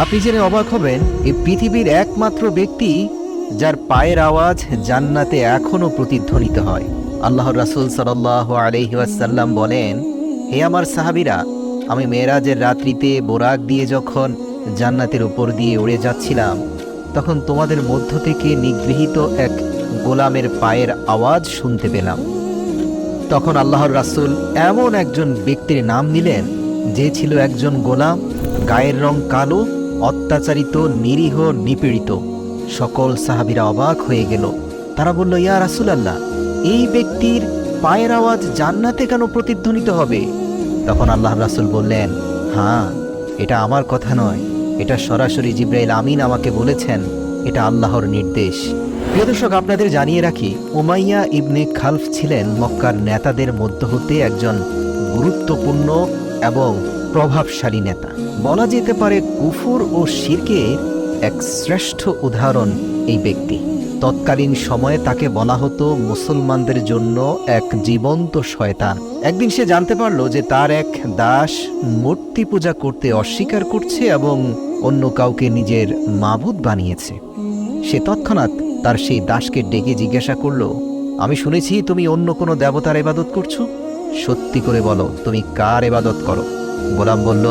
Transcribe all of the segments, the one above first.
আপনি জেনে অবাক হবেন, এই পৃথিবীর একমাত্র ব্যক্তি যার পায়ের আওয়াজ জান্নাতে এখনো প্রতিধ্বনিত হয়। আল্লাহর রাসূল সাল্লাল্লাহু আলাইহি ওয়াসাল্লাম বলেন, হে আমার সাহাবীরা, আমি মেরাজের রাত্রিতে বোরাক দিয়ে যখন জান্নাতের উপর দিয়ে উড়ে যাচ্ছিলাম, তখন তোমাদের মধ্য থেকে নিগৃহীত এক গোলামের পায়ের আওয়াজ শুনতে পেলাম। তখন আল্লাহর রাসূল এমন একজন ব্যক্তির নাম নিলেন, যে ছিল একজন গোলাম, গায়ের রং কালো, অত্যাচারিত, নিরীহ, নিপীড়িত। সকল সাহাবীরা অবাক হয়ে গেল। তারা বলল, ইয়া রাসূলুল্লাহ, এই ব্যক্তির পায়ের আওয়াজ জান্নাতে কেন প্রতিধ্বনিত হবে? তখন আল্লাহর রাসূল বললেন, হ্যাঁ, এটা আমার কথা নয়, এটা সরাসরি জিবরাইল আমিন আমাকে বলেছেন, এটা আল্লাহর নির্দেশ। প্রিয় দর্শক, আপনাদের জানিয়ে রাখি, উমাইয়া ইবনে খালফ ছিলেন মক্কার নেতাদের মধ্য হতে একজন গুরুত্বপূর্ণ এবং প্রভাবশালী নেতা। বলা যেতে পারে কুফর ও শিরকের এক শ্রেষ্ঠ উদাহরণ এই ব্যক্তি। তৎকালীন সময়ে তাকে বলা হতো মুসলমানদের জন্য এক জীবন্ত শয়তান। একদিন সে জানতে পারল যে তার এক দাস মূর্তি পূজা করতে অস্বীকার করছে এবং অন্য কাউকে নিজের মাবুদ বানিয়েছে। সে তৎক্ষণাৎ তার সেই দাসকে ডেকে জিজ্ঞাসা করল, আমি শুনেছি তুমি অন্য কোনো দেবতার ইবাদত করছো, সত্যি করে বলো তুমি কার ইবাদত করো? গোলাম বলল,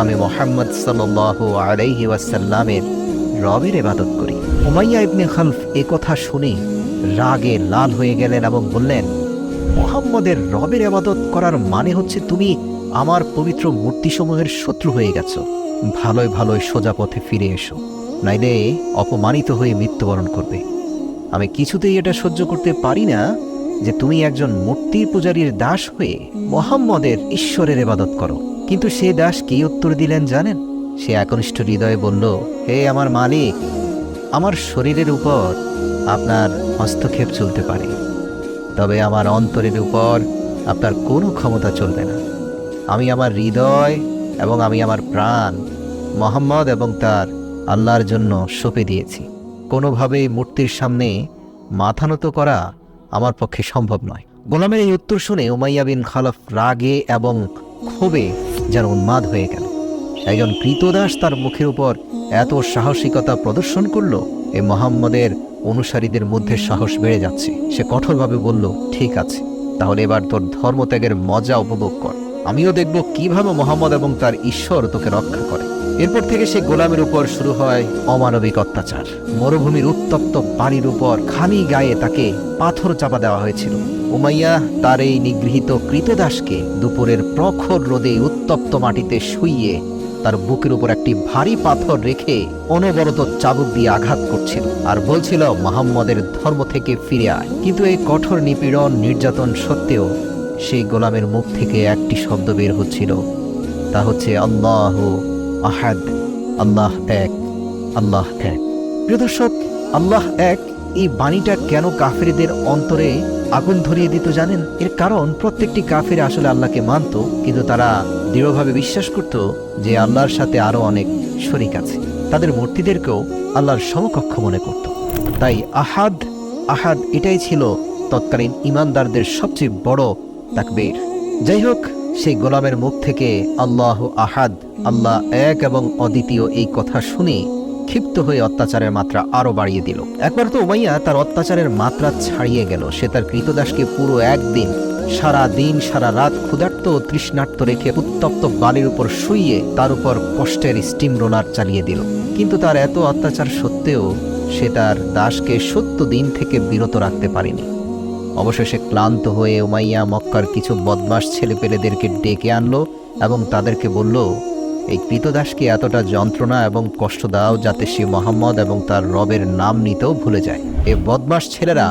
আমি মুহাম্মদ সাল্লাল্লাহু আলাইহি ওয়াসাল্লামের রবের ইবাদত করি। উমাইয়া ইবনে খালফ এ কথা শুনে রাগে লাল হয়ে গেলেন এবং বললেন, মুহাম্মদের রবের ইবাদত করার মানে হচ্ছে তুমি আমার পবিত্র মূর্তিসমূহের শত্রু হয়ে গেছো। ভালোই ভালোই সোজা পথে ফিরে এসো, নাইলে অপমানিত হয়ে মৃত্যুবরণ করবে। আমি কিছুতেই এটা সহ্য করতে পারি না যে তুমি একজন মূর্তির পূজারীর দাস হয়ে মুহাম্মদের ঈশ্বরের ইবাদত করো। কিন্তু সে দাস কি উত্তর দিলেন জানেন? সে একনিষ্ঠ হৃদয়ে বলল, হে আমার মালিক, আমার শরীরের উপর আপনার হস্তক্ষেপ চলতে পারে, তবে আমার অন্তরের উপর আপনার কোনো ক্ষমতা চলবে না। আমি আমার হৃদয় এবং আমি আমার প্রাণ মুহাম্মদ এবং তার আল্লাহর জন্য সঁপে দিয়েছি। কোনোভাবেই মূর্তির সামনে মাথা নত করা আমার পক্ষে সম্ভব নয়। গোলামের এই উত্তর শুনে উমাইয়া বিন খালফ রাগে এবং ক্ষোভে যেন উন্মাদ হয়ে গেল। একজন কৃতদাস তার মুখের উপর এত সাহসিকতা প্রদর্শন করল, এই মুহাম্মদের অনুসারীদের মধ্যে সাহস বেড়ে যাচ্ছে। সে কঠোরভাবে বলল, ঠিক আছে, তাহলে এবার তোর ধর্মত্যাগের মজা উপভোগ কর, আমিও দেখব কিভাবে মুহাম্মদ এবং তার ঈশ্বর তোকে রক্ষা করে। এরপর থেকে সে গোলামের উপর শুরু হয় অমানবিক অত্যাচার। মরুভূমির উত্তপ্ত বাড়ির উপর খালি গায়ে তাকে পাথর চাপা দেওয়া হয়েছিল। উমাইয়া তার এই নিগৃহীত কৃতদাসকে দুপুরের প্রখর রোদে উত্তপ্ত মাটিতে শুইয়ে তার বুকের উপর একটি ভারী পাথর রেখে অনবরত চাবুক দিয়ে আঘাত করছিল আর বলছিল, মুহাম্মদের ধর্ম থেকে ফিরে আয়। কিন্তু এই কঠোর নিপীড়ন, নির্যাতন সত্ত্বেও সেই গোলামের মুখ থেকে একটি শব্দ বের হচ্ছিল, তা হচ্ছে আল্লাহ আহাদ, আল্লাহ এক, আল্লাহ এক। প্রিয় দর্শক, আল্লাহ এক এই বাণীটা কেন কাফেরদের অন্তরে আগুন ধরিয়ে দিত জানেন? এর কারণ প্রত্যেকটি কাফের আসলে আল্লাহকে মানত, কিন্তু তারা দৃঢ়ভাবে বিশ্বাস করত যে আল্লাহর সাথে আরো অনেক শরীক আছে। তাদের মূর্তিদেরকেও আল্লাহর সমকক্ষ মনে করত। তাই আহাদ আহাদ এটাই ছিল তৎকালীন ইমানদারদের সবচেয়ে বড় তাকবীর। যাই হোক, সেই গোলামের মুখ থেকে আল্লাহ আহাদ, আল্লাহ এক এবং অদ্বিতীয় এই কথা শুনে ক্ষিপ্ত হয়ে অত্যাচারের মাত্রা আরো বাড়িয়ে দিল। একবার তো উমাইয়া তার অত্যাচারের মাত্রা ছাড়িয়ে গেল। সে তার কৃতদাসকে পুরো একদিন, সারা দিন সারা রাত ক্ষুধার্ত ও তৃষ্ণার্ত রেখে উত্তপ্ত বালির উপর শুইয়ে তার উপর কষ্টের স্টিম রোলার চালিয়ে দিল। কিন্তু তার এত অত্যাচার সত্ত্বেও সে তার দাসকে 70 দিন থেকে বিরত রাখতে পারেনি। অবশেষে ক্লান্ত হয়ে উমাইয়া মক্কার কিছু বদমাশ ছেলেপেলেদেরকে ডেকে আনলো এবং তাদেরকে বলল, এই কৃতদাসকে এতটা যন্ত্রণা এবং কষ্ট দাও যাতে সে মুহাম্মদ এবং তার রবের নাম নিতেও ভুলে যায়। এই বদমাশ ছেলেরা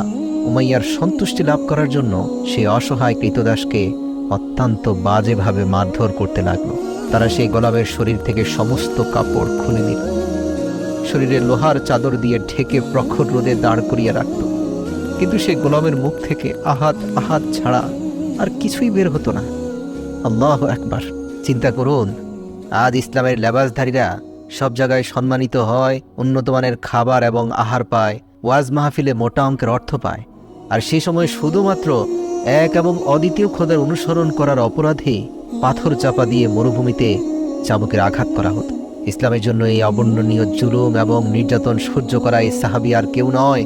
উমাইয়ার সন্তুষ্টি লাভ করার জন্য সেই অসহায় কৃতদাসকে অত্যন্ত বাজেভাবে মারধর করতে লাগলো। তারা সেই গোলামের শরীর থেকে সমস্ত কাপড় খুলে নিল, শরীরে লোহার চাদর দিয়ে ঢেকে প্রখর রোদে দাঁড় করিয়ে রাখত। কিন্তু সে গোলামের মুখ থেকে আহাদ আহাদ ছাড়া আর কিছুই বের হতো না। আল্লাহু আকবার! চিন্তা করুন, আজ ইসলামের লেবাসধারীরা সব জায়গায় সম্মানিত হয়, উন্নত মানের খাবার এবং আহার পায়, ওয়াজ মাহফিলে মোটা অঙ্কের অর্থ পায়, আর সেই সময় শুধুমাত্র এক এবং অদ্বিতীয় খোদার অনুসরণ করার অপরাধে পাথর চাপা দিয়ে মরুভূমিতে চাবুকের আঘাত করা হতো। ইসলামের জন্য এই অবর্ণনীয় জুলুম এবং নির্যাতন সহ্য করা এই সাহাবী আর কেউ নয়,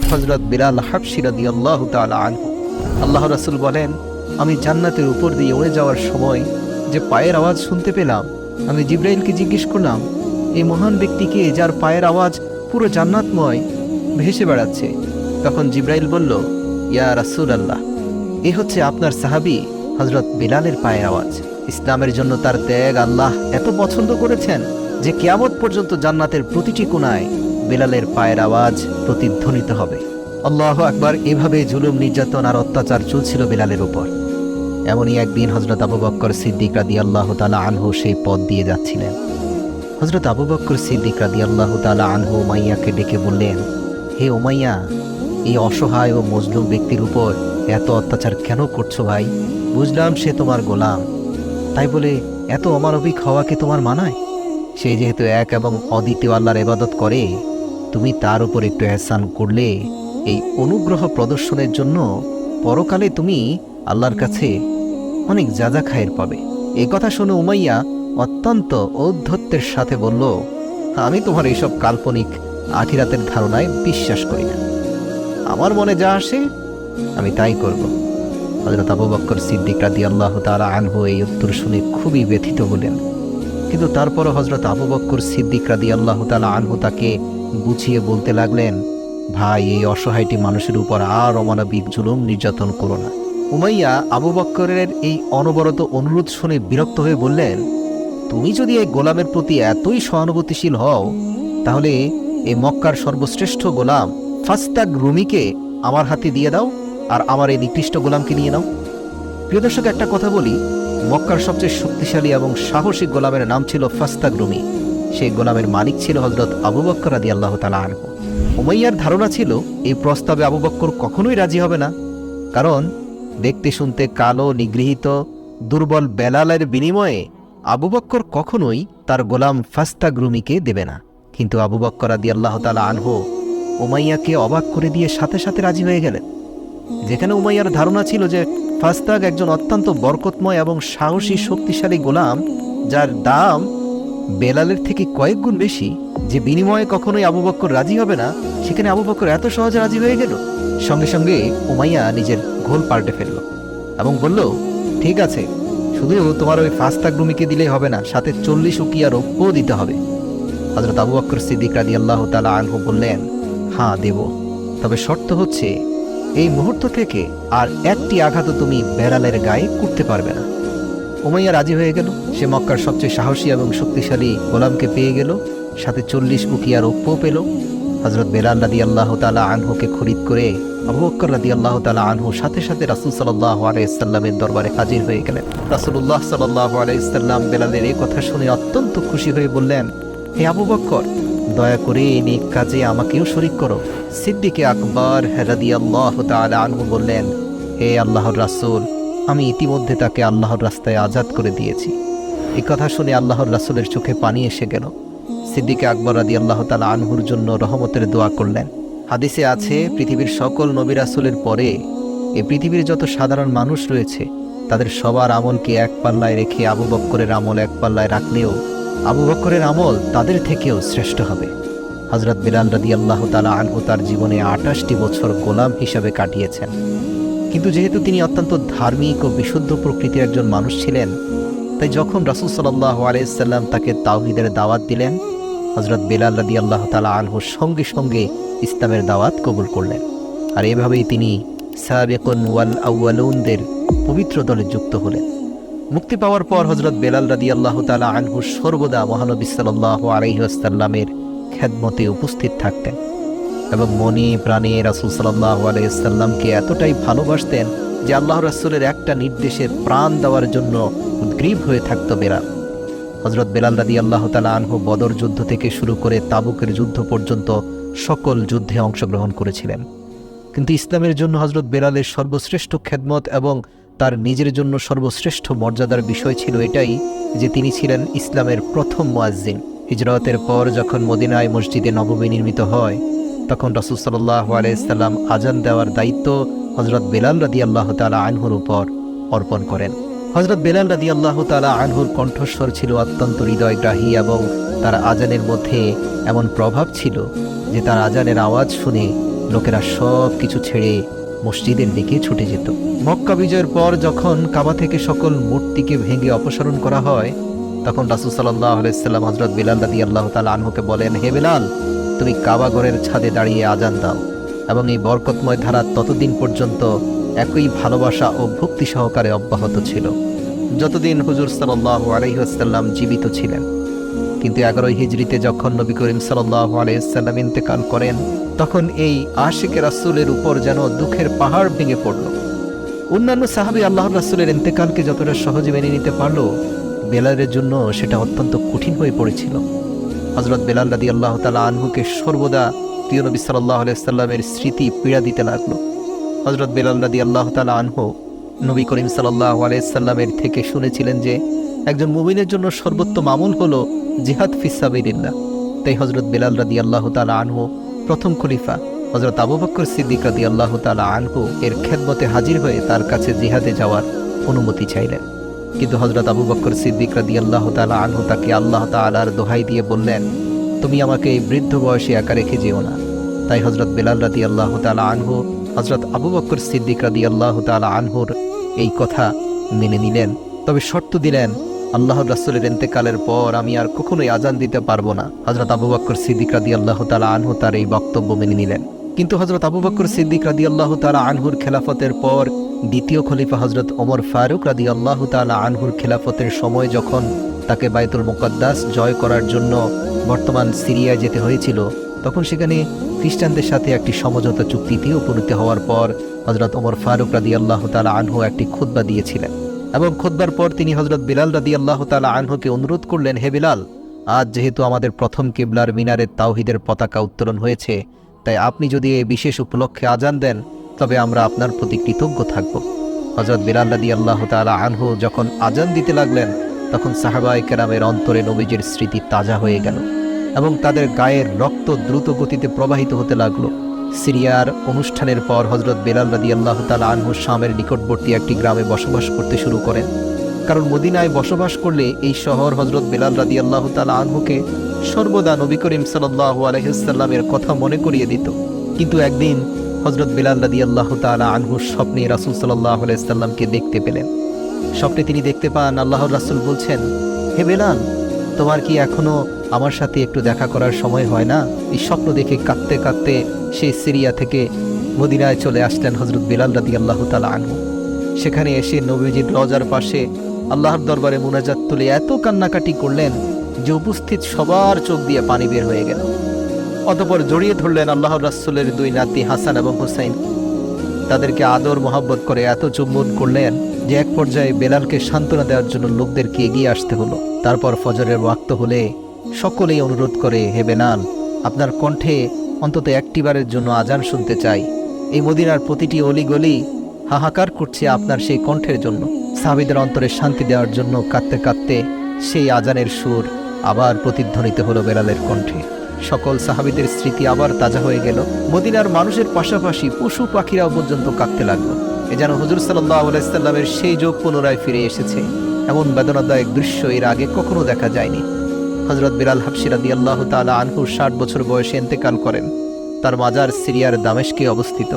হযরত বিলাল হাবশী রাদিয়াল্লাহু তাআলা আনহু। আল্লাহ রাসূল বলেন, আমি জান্নাতের উপর দিয়ে উড়ে যাওয়ার সময় যে পায়ের আওয়াজ শুনতে পেলাম, আমি জিবরাইলকে জিজ্ঞেস করলাম, এই মহান ব্যক্তিকে যার পায়ের আওয়াজ পুরো জান্নাতময় ভেসে বেড়াচ্ছে। তখন জিবরাইল বলল, ইয়া রাসূলুল্লাহ, এ হচ্ছে আপনার সাহাবী হযরত বিলালের পায়ের আওয়াজ। ইসলামের জন্য তার ত্যাগ আল্লাহ এত পছন্দ করেছেন যে কিয়ামত পর্যন্ত জান্নাতের প্রতিটি কোণায় বিলালের পায়ের আওয়াজ প্রতিধ্বনিত হবে। আল্লাহু আকবার। এভাবে জুলুম, নির্যাতন আর অত্যাচার চলছিল বিলালের উপর। এমনই একদিন হযরত আবু বকর সিদ্দিক রাদিয়াল্লাহু তাআলা আনহু সেই পথ দিয়ে যাচ্ছিলেন। হযরত আবু বকর সিদ্দিক রাদিয়াল্লাহু তাআলা আনহু উমাইয়াকে ডেকে বললেন, হে উমাইয়া, এই অসহায় ও মজলুম ব্যক্তির উপর এত অত্যাচার কেন করছো ভাই? বুঝলাম সে তোমার গোলাম, তাই বলে এত অমানবিক হওয়াকে তোমার মানায়? সে যেহেতু এক এবং অদ্বিতীয় আল্লাহর ইবাদত করে, তুমি তার উপর একটু ইহসান করলে এই অনুগ্রহ প্রদর্শনের জন্য পরকালে তুমি আল্লাহর কাছে অনেক যাজা খায়ের পাবে। এই কথা শুনে উমাইয়া অত্যন্ত ঔদ্ধত্যের সাথে বলল, আমি তোমার এইসব কাল্পনিক আখিরাতের ধারণায় বিশ্বাস করি না। আমার মনে যা আসে আমি তাই করব। হযরত আবু বকর সিদ্দিক রাদিয়াল্লাহু তাআলা আনহু এই উত্তর শুনে খুবই ব্যথিত হলেন। কিন্তু তারপরও হযরত আবু বকর সিদ্দিক রাদিয়াল্লাহু তাআলা আনহু তাকে বুঝিয়ে বলতে লাগলেন, ভাই, এই অসহায়টি মানুষের উপর আর অমানবিক জুলুম নির্যাতন করো না। উমাইয়া আবু বকরের এই অনবরত অনুরোধ শুনে বিরক্ত হয়ে বললেন, তুমি যদি এই গোলামের প্রতি এতই সহানুভূতিশীল হও, তাহলে এই মক্কার সর্বশ্রেষ্ঠ গোলাম ফাস্তাগ রুমিকে আমার হাতে দিয়ে দাও, আর আমার এই নিকৃষ্ট গোলামকে নিয়ে নাও। প্রিয় দর্শক, একটা কথা বলি, মক্কার সবচেয়ে শক্তিশালী এবং সাহসী গোলামের নাম ছিল ফাস্তাগ রুমি। সেই গোলামের মালিক ছিল হযরত আবু বকর রাদিয়াল্লাহু তাআলা আনহু। উমাইয়ার ধারণা ছিল এই প্রস্তাবে আবু বকর কখনোই রাজি হবে না, কারণ দেখতে শুনতে কালো, নিগৃহীত, দুর্বল বেলালের বিনিময়ে আবু বকর কখনোই তার গোলাম ফাস্তাগ রুমিকে দেবে না। কিন্তু আবু বকর রাদিয়াল্লাহু তাআলা আনহু উমাইয়াকে অবাক করে দিয়ে সাথে সাথে রাজি হয়ে গেলেন। যেখানে উমাইয়ার ধারণা ছিল যে ফাস্তাগ একজন অত্যন্ত বরকতময় এবং সাহসী শক্তিশালী গোলাম, যার দাম বেলালের থেকে কয়েক গুণ বেশি, যে বিনিময়ে কখনোই আবু বকর রাজি হবে না, সেখানে আবু বকর এত সহজে রাজি হয়ে গেল। সঙ্গে সঙ্গে উমাইয়া নিজের ঘোল পাল্টে ফেলল এবং বলল, ঠিক আছে, শুধু তোমার ওই ফাস্তাগ রুমিকে দিলেই হবে না, সাথে 40 উকিয়া রৌপ্যও দিতে হবে। হযরত আবু বকর সিদ্দিক রাদিয়াল্লাহু তাআলা আনহু বললেন, হ্যাঁ দেব, তবে শর্ত হচ্ছে এই মুহূর্ত থেকে আর একটি আঘাতও তুমি বেলালের গায়ে করতে পারবে না। উমাইয়া রাজি হয়ে গেল। সে মক্কার সবচেয়ে সাহসী এবং শক্তিশালী গোলামকে পেয়ে গেল, সাথে 40 উকিয়া রৌপ্যও পেল। হযরত বেলাল রাদিয়াল্লাহু তাআলা আনহুকে খরিদ করে আবু বকর রাদিয়াল্লাহু তাআলা আনহু সাথে সাথে রাসূল সাল্লাল্লাহু আলাইহি ওয়াসাল্লামের দরবারে হাজির হয়ে গেলেন। রাসূলুল্লাহ সাল্লাল্লাহু আলাইহি ওয়াসাল্লাম বেলালের এই কথা শুনে অত্যন্ত খুশি হয়ে বললেন, হে আবু বকর, দয়া করে এই নেক কাজে আমাকেও শরীক করো। সিদ্দিকে আকবর রাদিয়াল্লাহু তাআলা আনহু বললেন, হে আল্লাহর রাসূল, আমি ইতিমধ্যে তাকে আল্লাহর রাস্তায় আজাদ করে দিয়েছি। এই কথা শুনে আল্লাহর রাসূলের চোখে পানি এসে গেল। সিদ্দিকে আকবর রাদিয়াল্লাহু তাআলা আনহুর জন্য রহমতের দোয়া করলেন। হাদিসে আছে, পৃথিবীর সকল নবী রাসূলের পরে এই পৃথিবীর যত সাধারণ মানুষ রয়েছে, তাদের সবার আমলকে এক পাল্লায় রেখে আবু বকরের আমল এক পাল্লায় রাখলেও আবু বকরের আমল তাদের থেকেও শ্রেষ্ঠ হবে। হযরত বিলাল রাদিয়াল্লাহু তাআলা আনহু তার জীবনে 28টি বছর গোলাম হিসাবে কাটিয়েছেন। কিন্তু যেহেতু তিনি অত্যন্ত ধার্মিক ও বিশুদ্ধ প্রকৃতির একজন মানুষ ছিলেন, তাই যখন রাসূল সাল্লাল্লাহু আলাইহি ওয়াসাল্লাম তাকে তাওহীদের দাওয়াত দিলেন, হযরত বিলাল রাদিয়াল্লাহু তাআলা আনহু সঙ্গে সঙ্গে ইসলামের দাওয়াত কবুল করলেন। আর এভাবেই তিনি সাবিকুন ওয়াল আউয়ালুনদের পবিত্র দলে যুক্ত হলেন। মুক্তি পাওয়ার পর হযরত বেলাল রাদিয়াল্লাহু তাআলা আনহু সর্বদা মহানবী সাল্লাল্লাহু আলাইহি ওয়াসাল্লামের খেদমতে উপস্থিত থাকতেন এবং মনে প্রাণে রাসূল সাল্লাল্লাহু আলাইহি ওয়াসাল্লামকে এতটাই ভালোবাসতেন যে আল্লাহর রাসূলের একটা নির্দেশে প্রাণ দেওয়ার জন্য উদ্গ্রীব হয়ে থাকত বেলাল। হযরত বেলাল রাদিয়াল্লাহু তাআলা আনহু বদর যুদ্ধ থেকে শুরু করে তাবুকের যুদ্ধ পর্যন্ত সকল যুদ্ধে অংশগ্রহণ করেছিলেন। কিন্তু ইসলামের জন্য হযরত বেলালের সর্বশ্রেষ্ঠ খেদমত এবং তার নিজের জন্য সর্বশ্রেষ্ঠ মর্যাদার বিষয় ছিল এটাই যে তিনি ছিলেন ইসলামের প্রথম মুয়াজ্জিন। হিজরতের পর যখন মদিনায় মসজিদে নববী নির্মিত হয়, তখন রাসূল সাল্লাল্লাহু আলাইহি ওয়াসাল্লাম আজান দেওয়ার দায়িত্ব হযরত বেলাল রাদিয়াল্লাহু তাআলা আনহুর উপর অর্পণ করেন। হযরত বেলাল রাদিয়াল্লাহু তাআলা আনহুর কণ্ঠস্বর ছিল অত্যন্ত হৃদয়গ্রাহী এবং তার আজানের মধ্যে এমন প্রভাব ছিল যে তার আজানের আওয়াজ শুনে লোকেরা সব কিছু ছেড়ে মসজিদের দিকে ছুটে যেত। মক্কা বিজয়ের পর যখন কাবা থেকে সকল মূর্তিকে ভেঙে অপসারণ করা হয়, তখন রাসূল সাল্লাল্লাহু আলাইহি ওয়াসাল্লাম হযরত বিলাল রাদিয়াল্লাহু তাআলা আনহুকে বলেন, হে বিলাল, তুমি কাবা ঘরের ছাদে দাঁড়িয়ে আজান দাও। এবং এই বরকতময় ধারা ততদিন পর্যন্ত একই ভালোবাসা ও ভক্তি সহকারে অব্যাহত ছিল যতদিন হুজুর সাল্লাল্লাহু আলাইহি ওয়াসাল্লাম জীবিত ছিলেন। কিন্তু 11 হিজরিতে যখন নবী করিম সাল্লাল্লাহু আলাইহি ওয়াসাল্লাম ইন্তেকাল করেন, তখন এই আশিকে রাসূলের উপর যেন দুঃখের পাহাড় ভেঙে পড়ল। অন্যান্য সাহাবী আল্লাহর রাসূলের ইন্তেকালকে যতটা সহজে মেনে নিতে পারলো, বেলালের জন্য সেটা অত্যন্ত কঠিন হয়ে পড়েছিল। হযরত বেলাল রাদিয়াল্লাহু তাআলা আনহুকে সর্বদা প্রিয় নবী সাল্লাল্লাহু আলাইহি ওয়াসাল্লামের স্মৃতি পীড়া দিতে লাগলো। হযরত বেলাল রাদিয়াল্লাহু তাআলা আনহু নবী করিম সাল্লাল্লাহু আলাইহি ওয়াসাল্লামের থেকে শুনেছিলেন যে একজন মুমিনের জন্য সর্বোত্তম আমল হলো জিহাদ ফিস সাবিলিল্লাহ। তাই হযরত বেলাল রাদিয়াল্লাহু তাআলা আনহু প্রথম খলিফা হযরত আবু বকর সিদ্দিক রাদিয়াল্লাহু তাআলা আনহু এর খেদমতে হাজির হয়ে তার কাছে জিহাদে যাওয়ার অনুমতি চাইলেন। কিন্তু হযরত আবু বকর সিদ্দিক রাদিয়াল্লাহু তাআলা আনহু তাকে আল্লাহ তাআলার দোহাই দিয়ে বললেন, তুমি আমাকে এই বৃদ্ধ বয়সে একা রেখে যেও না। তাই হযরত বেলাল রাদিয়াল্লাহু তাআলা আনহু হযরত আবু বকর সিদ্দিক রাদিয়াল্লাহু তাআলা আনহুর এই কথা মেনে নিলেন, তবে শর্ত দিলেন, আল্লাহর রাসূলের ইন্তেকালের পর আমি আর কখনোই আজান দিতে পারবো না। হযরত আবু বকর সিদ্দিক রাদিয়াল্লাহু তাআলা আনহু তার এই বক্তব্য মেনে নিলেন। কিন্তু হযরত আবু বকর সিদ্দিক রাদিয়াল্লাহু তাআলা আনহুর খেলাফতের পর দ্বিতীয় খলিফা হযরত ওমর ফারুক রাদিয়াল্লাহু তাআলা আনহুর খেলাফতের সময় যখন তাকে বাইতুল মুকাদ্দাস জয় করার জন্য বর্তমান সিরিয়ায় যেতে হয়েছিল, তখন সেখানে খ্রিস্টানদের সাথে একটি সমঝোতা চুক্তিতে উপনীত হওয়ার পর হযরত ওমর ফারুক রাদিয়াল্লাহু তাআলা আনহু একটি খুতবা দিয়েছিলেন। এবং খুতবার পর তিনি হযরত বিলাল রাদিয়াল্লাহু তাআলা আনহুকে অনুরোধ করলেন, হে বিলাল, আজ যেহেতু আমাদের প্রথম কিবলার মিনারে তাওহীদের পতাকা উত্তোলন হয়েছে, তাই আপনি যদি এই বিশেষ উপলক্ষে আজান দেন তবে আমরা আপনার প্রতি কৃতজ্ঞ থাকব। হযরত বিলাল রাদিয়াল্লাহু তাআলা আনহু যখন আজান দিতে লাগলেন, তখন সাহাবায়ে কেরামের অন্তরে নবীজির স্মৃতি তাজা হয়ে গেল এবং তাদের গায়ের রক্ত দ্রুত গতিতে প্রবাহিত হতে লাগলো। সিরিয়ার অনুষ্ঠানের পর হযরত বিলাল রাদিয়াল্লাহু তাআলা আনহু শামের নিকটবর্তী একটি গ্রামে বসবাস করতে শুরু করেন, কারণ মদিনায় বসবাস করলে এই শহর হযরত বিলাল রাদিয়াল্লাহু তাআলা আনহুকে সর্বদা নবী করিম সাল্লাল্লাহু আলাইহি ওয়াসাল্লামের কথা মনে করিয়ে দিত। কিন্তু একদিন হযরত বিলাল রাদিয়াল্লাহু তাআলা আনহু স্বপ্নে রাসূল সাল্লাল্লাহু আলাইহি ওয়াসাল্লামকে দেখতে পেলেন। স্বপ্নে তিনি দেখতে পান আল্লাহর রাসূল বলছেন, হে বিলাল, তোমার কি এখনো আমার সাথে একটু দেখা করার সময় হয় না? এই স্বপ্ন দেখে কাঁদতে কাঁদতে সেই সিরিয়া থেকে মদিনায় চলে আসলেন হযরত বিলাল রাদিয়াল্লাহু তাআলা আনহু। সেখানে এসে নবীজির রওজার পাশে আল্লাহর দরবারে মুনাজাত তুলে এত কান্নাকাটি করলেন যে উপস্থিত সবার চোখ দিয়ে পানি বের হয়ে গেল। অতঃপর জড়িয়ে ধরলেন আল্লাহর রাসূলের দুই নাতি হাসান এবং হুসাইন। তাদেরকে আদর মোহাব্বত করে এত চুম্বন করলেন যে এক পর্যায়ে বেলালকে সান্ত্বনা দেওয়ার জন্য লোকদেরকে এগিয়ে আসতে হলো। তারপর ফজরের ওয়াক্ত হলে সকলেই অনুরোধ করে, হে বেলাল, আপনার কণ্ঠে অন্তত একটিবারের জন্য আজান শুনতে চাই। এই মদিনার প্রতিটি অলিগলি হাহাকার করছে আপনার সেই কণ্ঠের জন্য। সাহাবীদের অন্তরে শান্তি দেওয়ার জন্য কাঁদতে কাঁদতে সেই আজানের সুর আবার প্রতিধ্বনিত হলো বেলালের কণ্ঠে। সকল সাহাবীদের স্মৃতি আবার তাজা হয়ে গেল। মদিনার মানুষের পাশাপাশি পশু পাখিরাও পর্যন্ত কাঁদতে লাগলো। এ যেন হুজুর সাল্লাল্লাহু আলাইহি ওয়াসাল্লামের সেই যুগ পুনরায় ফিরে এসেছে। এমন বেদনাদায়ক দৃশ্য এর আগে কখনো দেখা যায়নি। হযরত বিলাল হাবশী রাদিয়াল্লাহু তাআলা আনহু 60 বছর বয়সে ইন্তেকাল করেন। তার মাজার সিরিয়ার দামেস্কে অবস্থিত।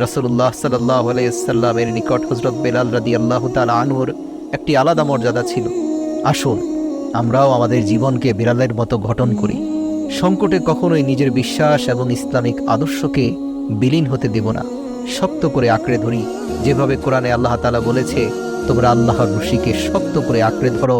রাসূলুল্লাহ সাল্লাল্লাহু আলাইহি ওয়াসাল্লামের নিকট হযরত বিলাল রাদিয়াল্লাহু তাআলা আনহুর একটি আলাদা মর্যাদা ছিল। আসুন আমরাও আমাদের জীবনকে বিলালের মতো গঠন করি। সংকটে কখনোই নিজের বিশ্বাস এবং ইসলামিক আদর্শকে বিলীন হতে দেব না। শক্ত করে আঁকড়ে ধরি, যেভাবে কোরআনে আল্লাহ তাআলা বলেছে, তোমরা আল্লাহর রশিকে শক্ত করে আঁকড়ে ধরো।